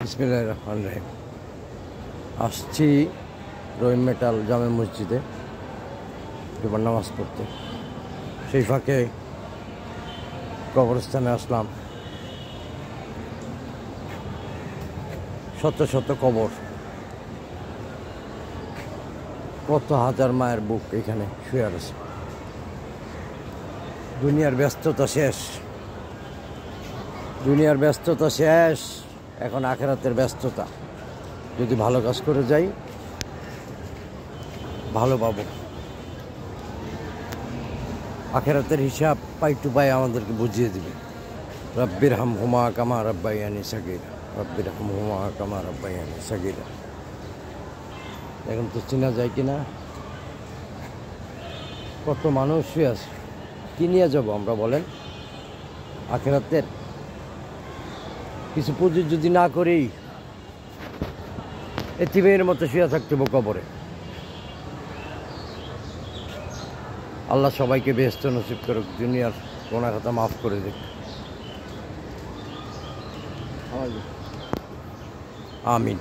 বিসমিল্লাহির রহমানির রহিম। আসছি রহিম মেটাল জামে মসজিদে এবার নামাজ পড়তে। সেই ফাঁকে কবরস্থানে আসলাম। শত শত কবর, কত হাজার মায়ের বুক এখানে শুয়ে আছে। দুনিয়ার ব্যস্ততা শেষ, দুনিয়ার ব্যস্ততা শেষ, এখন আখিরাতের ব্যস্ততা। যদি ভালো কাজ করে যাই ভালো পাবো। আখিরাতের হিসাব পাই টু পাই আমাদেরকে বুঝিয়ে দিবে। রব্বির হামহুমা কামা রাব্বায়ানি সাগীরা, রব্বির হামহুমা কামা রাব্বায়ানি সাগীরা। এখন তো চেনা যায় কিনা, কত মানুষ শুয়ে আছে। কি নিয়ে যাবো আমরা বলেন? আখিরাতের কিছু পুঁজি যদি না করি, এতিমের মতো শুয়ে থাকতে হবে কবরে। আল্লাহ সবাইকে বেহেশত নসিব করুক, দুনিয়ার গোনাহ খাতা মাফ করে দিক। আমিন।